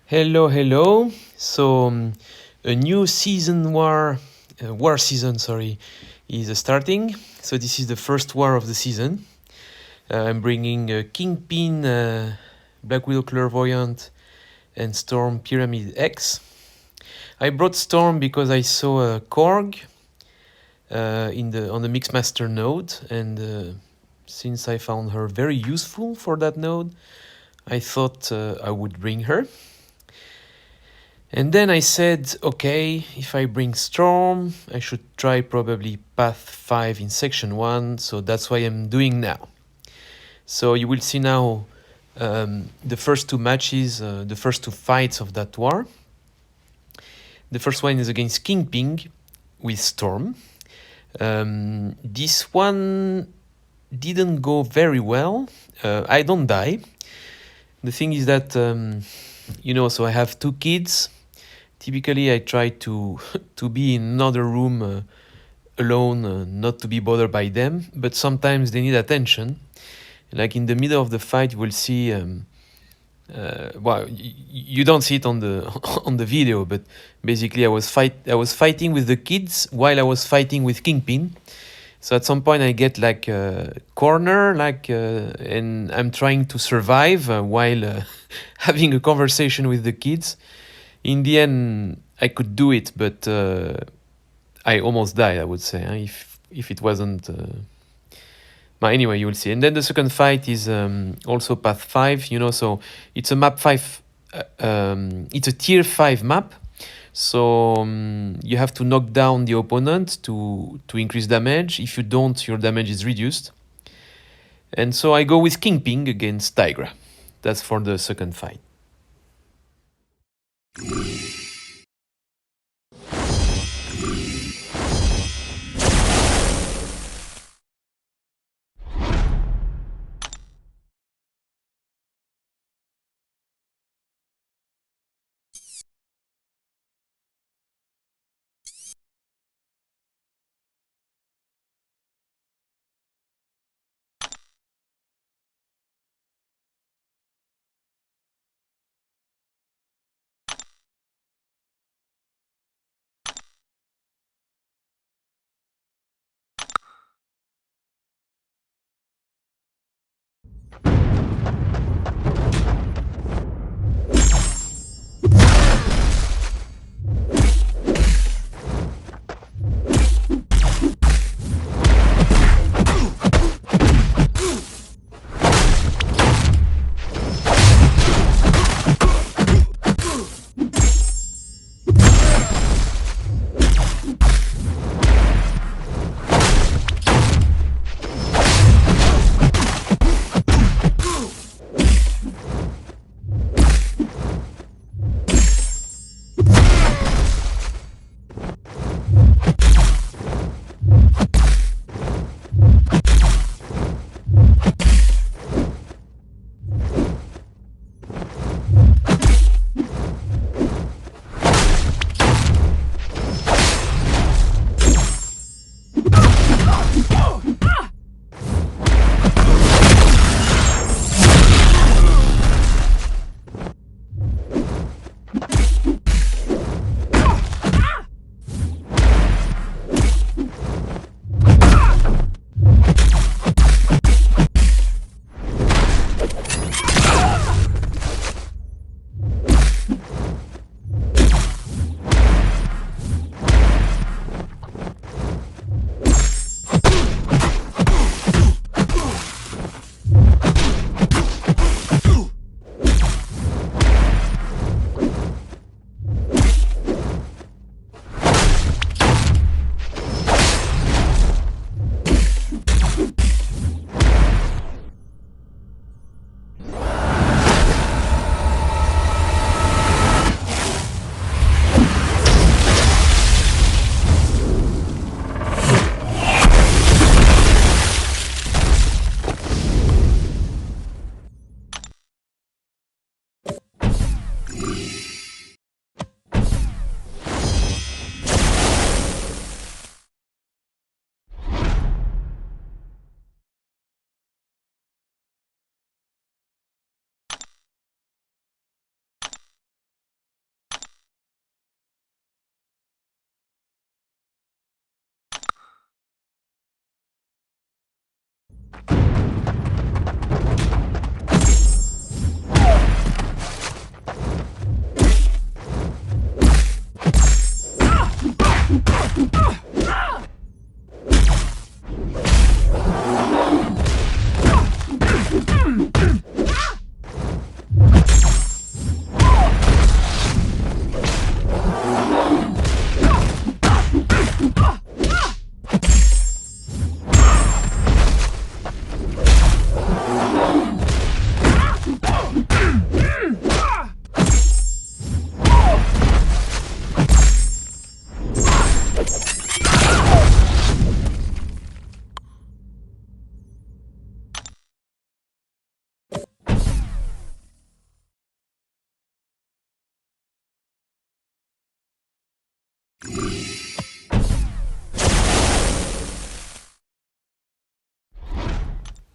Hello, hello. So, a new war season, sorry, is starting. So this is the first war of the season. I'm bringing Kingpin, Black Widow Voyant, and Storm Pyramid X. I brought Storm because I saw a Korg on the Mixmaster node, and since I found her very useful for that node, I thought I would bring her. And then I said, okay, if I bring Storm, I should try probably Path 5 in Section 1, so that's what I'm doing now. So you will see now the first two matches, the first two fights of that war. The first one is against Kingpin with Storm. This one didn't go very well. I don't die. The thing is that, so I have two kids. Typically, I try to be in another room alone, not to be bothered by them. But sometimes they need attention. Like in the middle of the fight, you will see. You don't see it on the on the video, but basically, I was fighting with the kids while I was fighting with Kingpin. So at some point, I get like a corner, and I'm trying to survive while having a conversation with the kids. In the end, I could do it, but I almost died, I would say, if it wasn't... But anyway, you will see. And then the second fight is also Path 5, so it's a map 5, it's a tier 5 map. So you have to knock down the opponent to increase damage. If you don't, your damage is reduced. And so I go with Kingpin against Tigra. That's for the second fight.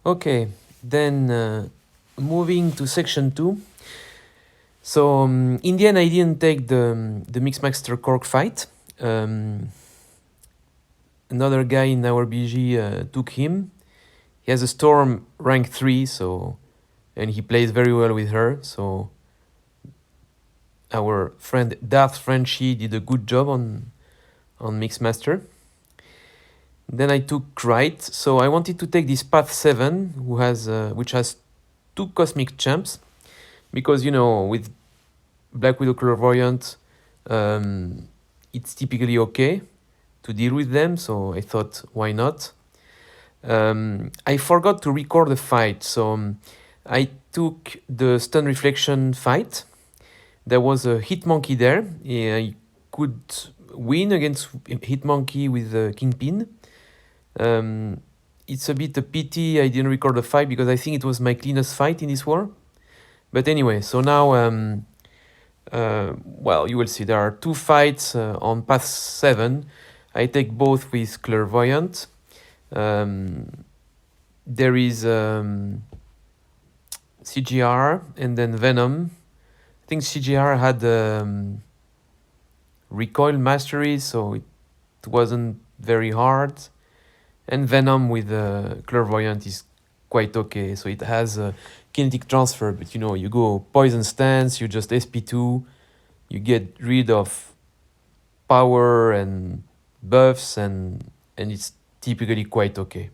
Okay, then moving to section 2. So in the end, I didn't take the Mixmaster Cork fight. Another guy in our BG took him. He has a Storm rank 3, so and he plays very well with her. So our friend Darth Frenchie did a good job on Mixmaster. Then I took right, so I wanted to take this Path 7, which has 2 Cosmic Champs, because you know with Black Widow Clairvoyant, it's typically okay to deal with them, so I thought, why not? I forgot to record the fight, so I took the Stun Reflection fight. There was a Hitmonkey there. I could win against Hitmonkey with Kingpin. It's a bit a pity I didn't record the fight because I think it was my cleanest fight in this war. But anyway, so now, well, you will see there are 2 fights on Path 7. I take both with Clairvoyant. There is CGR and then Venom. I think CGR had recoil mastery, so it wasn't very hard. And Venom with Clairvoyant is quite okay. So it has a kinetic transfer, but you know, you go poison stance, you just SP2, you get rid of power and buffs, and it's typically quite okay.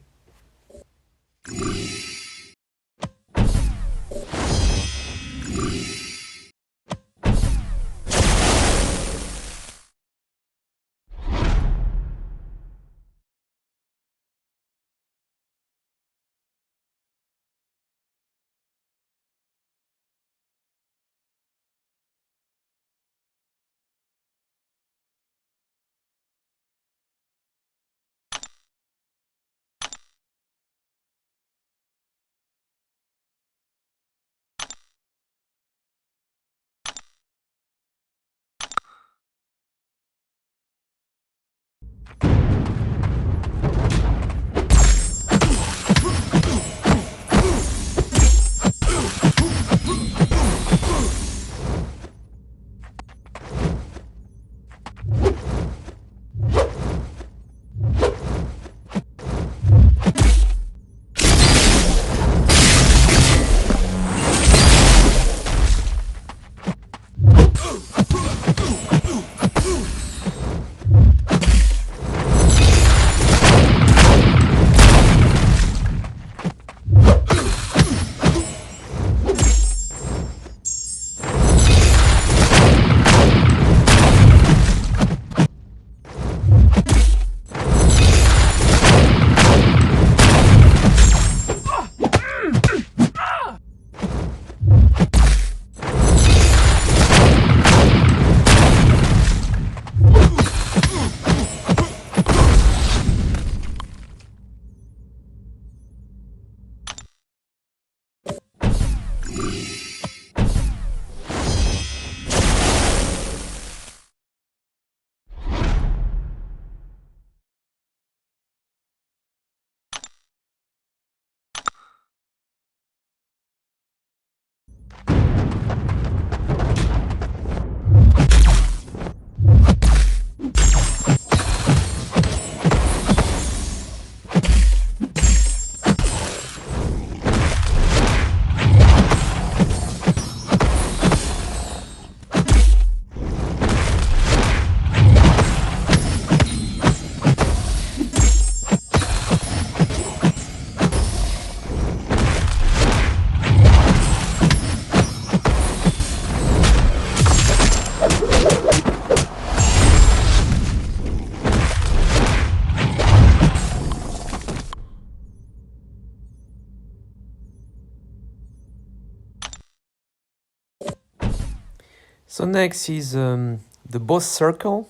So next is the boss circle.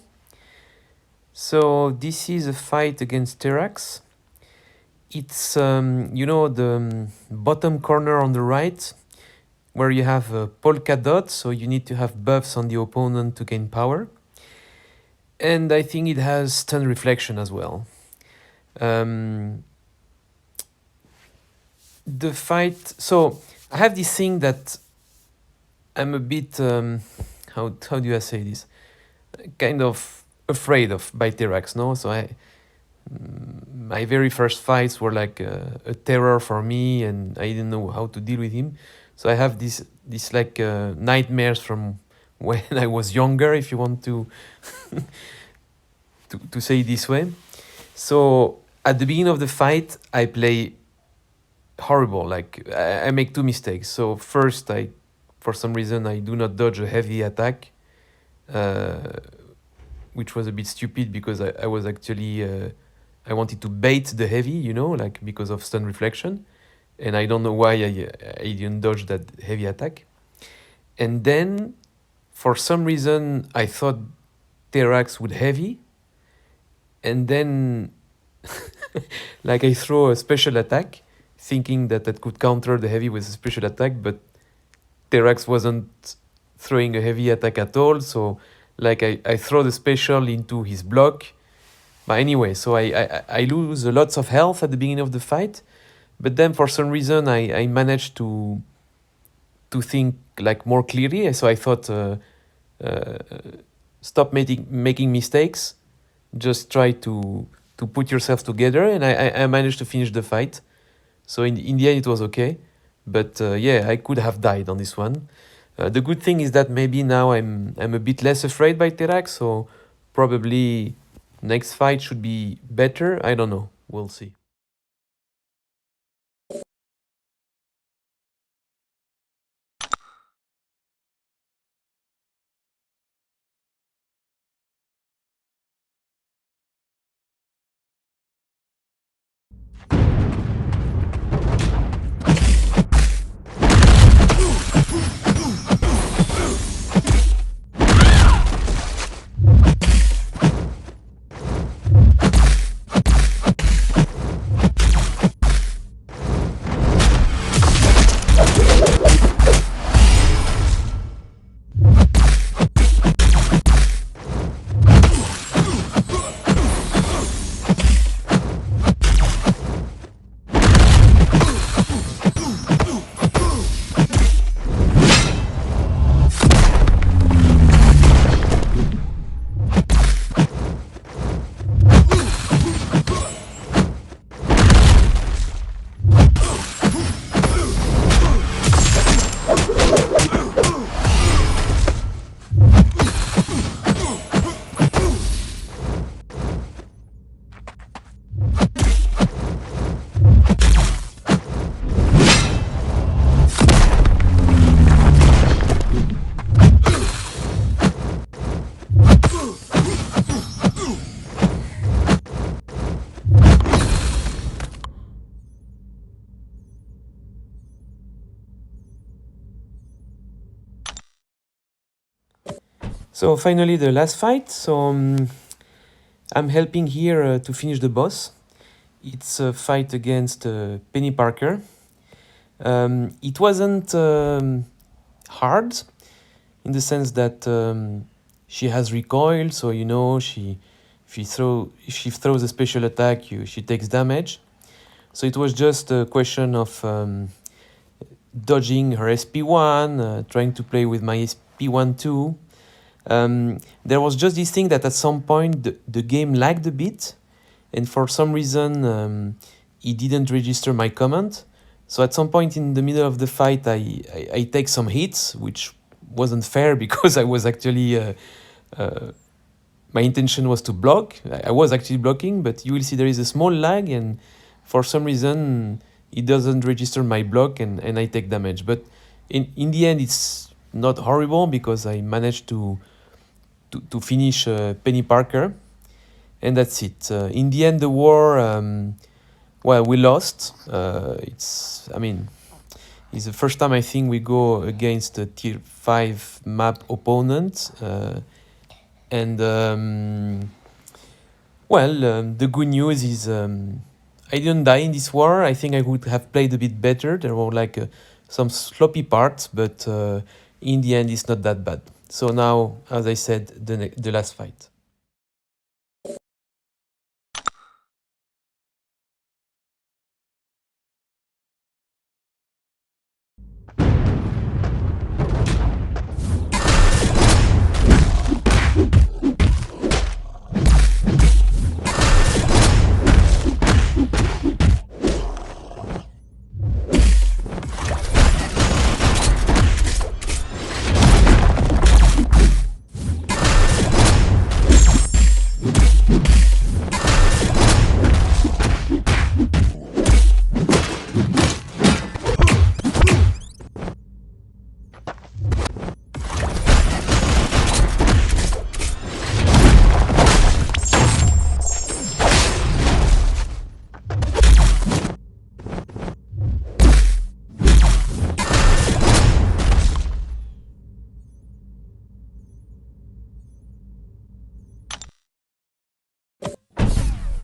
So this is a fight against Terrax. It's, you know, the bottom corner on the right, where you have a polka dot, so you need to have buffs on the opponent to gain power. And I think it has stun reflection as well. Um, the fight. So I have this thing that I'm a bit. How do I say this? Kind of afraid of by Terrax, no? So my very first fights were like a terror for me, and I didn't know how to deal with him. So I have this like nightmares from when I was younger, if you want to to say it this way. So at the beginning of the fight, I play horrible. Like I make two mistakes. So first, for some reason I do not dodge a heavy attack, uh, which was a bit stupid because I was actually I wanted to bait the heavy, you know, like because of stun reflection, and I don't know why I didn't dodge that heavy attack. And then for some reason I thought Terrax would heavy, and then like I throw a special attack thinking that that could counter the heavy with a special attack, but Terrax wasn't throwing a heavy attack at all, so like I throw the special into his block. But anyway, so I lose lots of health at the beginning of the fight, but then for some reason I managed to think like more clearly. So I thought, uh, stop making mistakes, just try to put yourself together, and I managed to finish the fight. So in the end it was okay, but yeah, I could have died on this one. The good thing is that maybe now I'm a bit less afraid by Terrax, so probably next fight should be better. I don't know. We'll see. So finally, the last fight. So I'm helping here to finish the boss. It's a fight against Peni Parker. It wasn't hard in the sense that she has recoil, so you know if she throws a special attack, she takes damage. So it was just a question of dodging her SP1, trying to play with my SP1 too. There was just this thing that at some point the game lagged a bit, and for some reason it didn't register my command. So at some point in the middle of the fight, I take some hits, which wasn't fair because I was actually my intention was to block. I was actually blocking, but you will see there is a small lag, and for some reason it doesn't register my block, and I take damage. But in the end, it's not horrible because I managed to finish Peni Parker, and that's it. In the end, the war, well, we lost. I mean, it's the first time I think we go against a tier 5 map opponent. And well, the good news is I didn't die in this war. I think I would have played a bit better. There were like some sloppy parts, but in the end, it's not that bad. So now, as I said, the last fight.